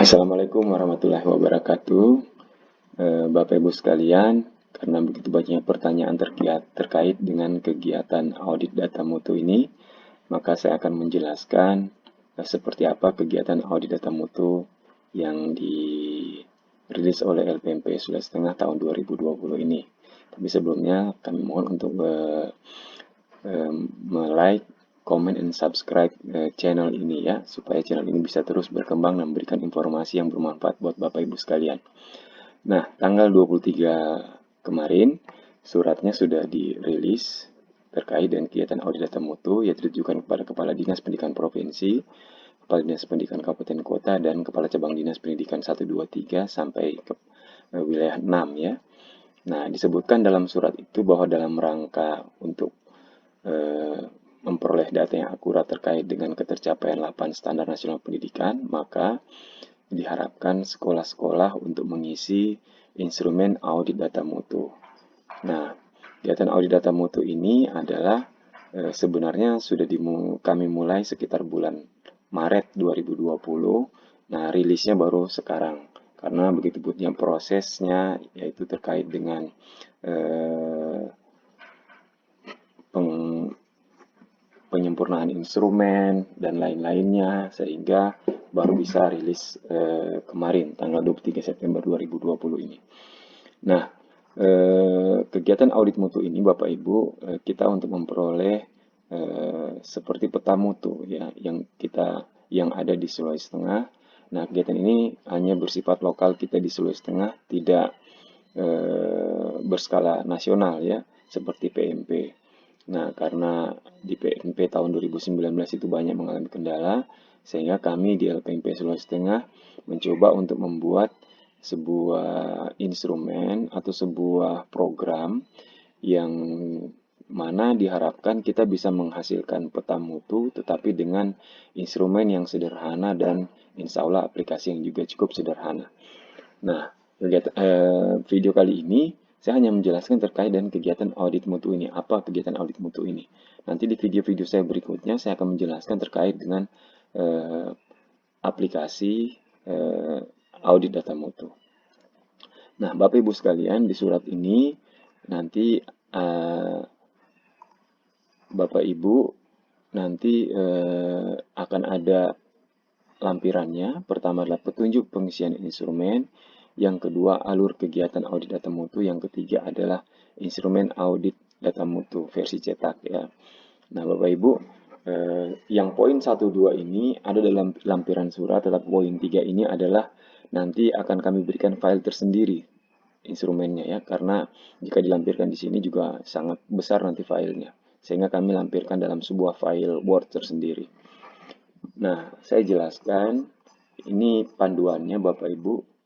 Assalamualaikum warahmatullahi wabarakatuh. Bapak Ibu sekalian, karena begitu banyak pertanyaan terkait dengan kegiatan audit data mutu ini, maka saya akan menjelaskan seperti apa kegiatan audit data mutu yang dirilis oleh LPMP Sulawesi Tengah tahun 2020 ini. Tapi sebelumnya kami mohon untuk like, comment, and subscribe channel ini ya, supaya channel ini bisa terus berkembang dan memberikan informasi yang bermanfaat buat Bapak Ibu sekalian. Nah, tanggal 23 kemarin, suratnya sudah dirilis terkait dengan kegiatan audit data mutu, yaitu ditujukan kepada Kepala Dinas Pendidikan Provinsi, Kepala Dinas Pendidikan Kabupaten Kota, dan Kepala Cabang Dinas Pendidikan 1, 2, 3 sampai ke wilayah 6 ya. Nah, disebutkan dalam surat itu bahwa dalam rangka untuk memperoleh data yang akurat terkait dengan ketercapaian 8 standar nasional pendidikan, maka diharapkan sekolah-sekolah untuk mengisi instrumen audit data mutu. Nah, kegiatan audit data mutu ini adalah sebenarnya sudah kami mulai sekitar bulan Maret 2020. Nah, rilisnya baru sekarang karena begitu banyak prosesnya, yaitu terkait dengan penyempurnaan instrumen dan lain-lainnya, sehingga baru bisa rilis kemarin tanggal 23 September 2020 ini. Nah, kegiatan audit mutu ini Bapak Ibu, kita untuk memperoleh seperti peta mutu ya yang ada di Sulawesi Tengah. Nah, kegiatan ini hanya bersifat lokal kita di Sulawesi Tengah, tidak berskala nasional ya, seperti PMP. Nah, karena di PMP tahun 2019 itu banyak mengalami kendala, sehingga kami di LPMP Sulawesi Tengah mencoba untuk membuat sebuah instrumen atau sebuah program yang mana diharapkan kita bisa menghasilkan peta mutu, tetapi dengan instrumen yang sederhana dan insya Allah aplikasi yang juga cukup sederhana. Nah, video kali ini saya hanya menjelaskan terkait dengan kegiatan audit mutu ini. Apa kegiatan audit mutu ini? Nanti di video-video saya berikutnya saya akan menjelaskan terkait dengan aplikasi audit data mutu. Nah, Bapak Ibu sekalian, di surat ini nanti Bapak Ibu nanti akan ada lampirannya. Pertama adalah petunjuk pengisian instrumen, yang kedua alur kegiatan audit data mutu, yang ketiga adalah instrumen audit data mutu versi cetak ya. Nah, Bapak Ibu, yang poin 1, 2 ini ada dalam lampiran surat, tetapi poin 3 ini adalah nanti akan kami berikan file tersendiri instrumennya ya, karena jika dilampirkan di sini juga sangat besar nanti filenya, sehingga kami lampirkan dalam sebuah file Word tersendiri. Nah, saya jelaskan, ini panduannya Bapak Ibu.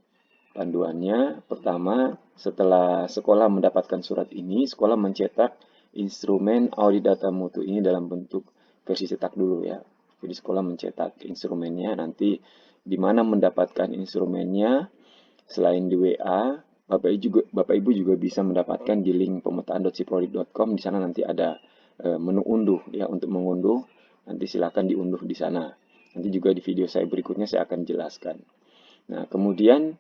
Panduannya, pertama, setelah sekolah mendapatkan surat ini, sekolah mencetak instrumen audit data mutu ini dalam bentuk versi cetak dulu ya. Jadi sekolah mencetak instrumennya, nanti di mana mendapatkan instrumennya, selain di WA, Bapak Ibu juga bisa mendapatkan di link pemetaan.siprodi.com. Di sana nanti ada menu unduh ya, untuk mengunduh. Nanti silakan diunduh di sana. Nanti juga di video saya berikutnya saya akan jelaskan. Nah, kemudian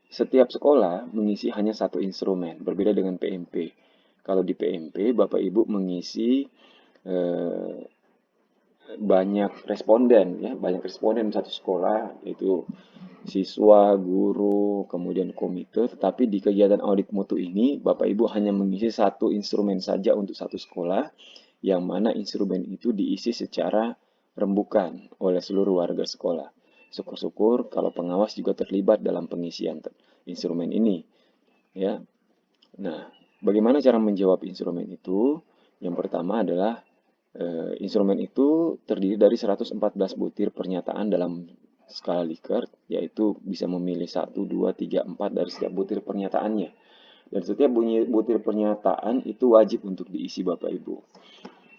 setiap sekolah mengisi hanya satu instrumen, berbeda dengan PMP. Kalau di PMP, Bapak Ibu mengisi banyak responden ya, banyak responden satu sekolah, yaitu siswa, guru, kemudian komite. Tetapi di kegiatan audit mutu ini, Bapak Ibu hanya mengisi satu instrumen saja untuk satu sekolah, yang mana instrumen itu diisi secara rembukan oleh seluruh warga sekolah. Syukur-syukur kalau pengawas juga terlibat dalam pengisian instrumen ini ya. Nah, bagaimana cara menjawab instrumen itu? Yang pertama adalah instrumen itu terdiri dari 114 butir pernyataan dalam skala Likert, yaitu bisa memilih 1, 2, 3, 4 dari setiap butir pernyataannya. Dan setiap butir pernyataan itu wajib untuk diisi Bapak Ibu.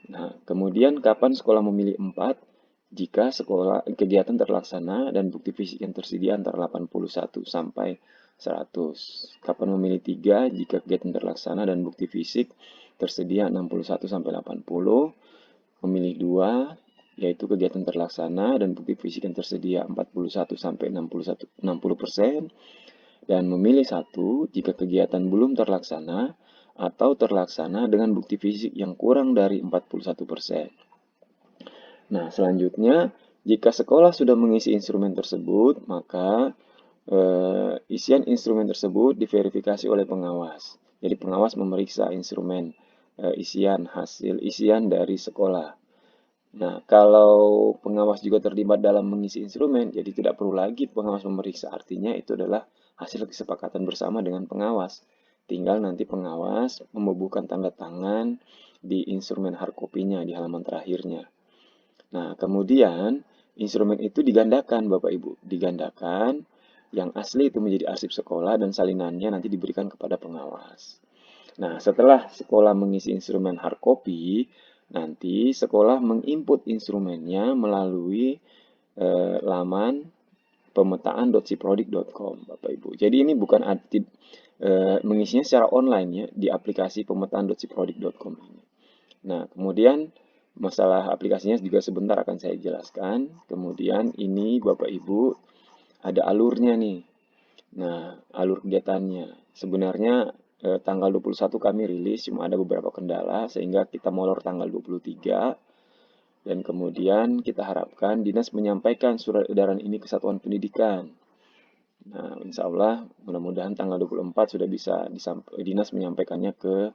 Nah, kemudian kapan sekolah memilih 4? Jika kegiatan terlaksana dan bukti fisik yang tersedia antara 81 sampai 100. Kapan memilih 3? Jika kegiatan terlaksana dan bukti fisik tersedia 61 sampai 80. Memilih 2 yaitu kegiatan terlaksana dan bukti fisik yang tersedia 41 sampai 60%, dan memilih satu jika kegiatan belum terlaksana atau terlaksana dengan bukti fisik yang kurang dari 41%. Nah, selanjutnya, jika sekolah sudah mengisi instrumen tersebut, maka isian instrumen tersebut diverifikasi oleh pengawas. Jadi pengawas memeriksa instrumen hasil isian dari sekolah. Nah, kalau pengawas juga terlibat dalam mengisi instrumen, jadi tidak perlu lagi pengawas memeriksa. Artinya itu adalah hasil kesepakatan bersama dengan pengawas. Tinggal nanti pengawas membubuhkan tanda tangan di instrumen hard copy-nya di halaman terakhirnya. Nah, kemudian instrumen itu digandakan, Bapak Ibu. Digandakan, yang asli itu menjadi arsip sekolah dan salinannya nanti diberikan kepada pengawas. Nah, setelah sekolah mengisi instrumen hard copy, nanti sekolah menginput instrumennya melalui laman pemetaan.siprodik.com, Bapak Ibu. Jadi ini bukan aktif mengisinya secara online ya di aplikasi pemetaan.siprodik.com ini. Nah, kemudian masalah aplikasinya juga sebentar akan saya jelaskan. Kemudian ini Bapak Ibu ada alurnya nih. Nah, alur kegiatannya. Sebenarnya tanggal 21 kami rilis, cuma ada beberapa kendala sehingga kita molor tanggal 23. Dan kemudian kita harapkan dinas menyampaikan surat edaran ini ke satuan pendidikan. Nah, insya Allah mudah-mudahan tanggal 24 sudah bisa dinas menyampaikannya ke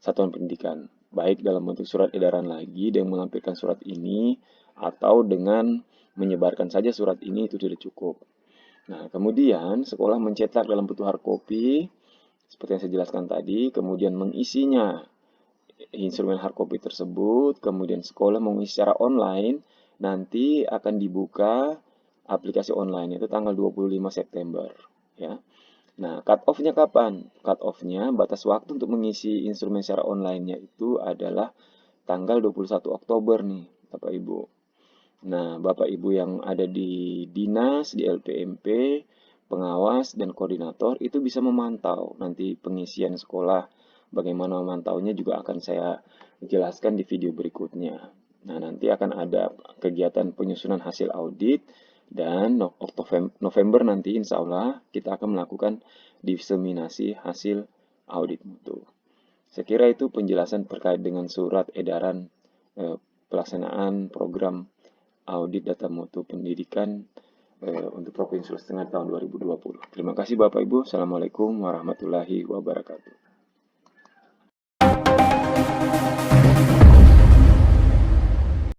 satuan pendidikan. Baik dalam bentuk surat edaran lagi dengan melampirkan surat ini atau dengan menyebarkan saja surat ini itu tidak cukup. Nah, kemudian sekolah mencetak dalam bentuk hard copy, seperti yang saya jelaskan tadi, kemudian mengisinya instrumen hard copy tersebut, kemudian sekolah mengisi secara online, nanti akan dibuka aplikasi online itu tanggal 25 September. Ya. Nah, cut off-nya kapan? Cut off-nya, batas waktu untuk mengisi instrumen secara online-nya itu adalah tanggal 21 Oktober nih, Bapak Ibu. Nah, Bapak Ibu yang ada di dinas, di LPMP, pengawas, dan koordinator itu bisa memantau nanti pengisian sekolah. Bagaimana memantaunya juga akan saya jelaskan di video berikutnya. Nah, nanti akan ada kegiatan penyusunan hasil audit dan November nanti insya Allah kita akan melakukan diseminasi hasil audit mutu. Saya kira itu penjelasan terkait dengan surat edaran pelaksanaan program audit data mutu pendidikan untuk Provinsi Sulawesi Tengah tahun 2020. Terima kasih Bapak Ibu. Assalamualaikum warahmatullahi wabarakatuh.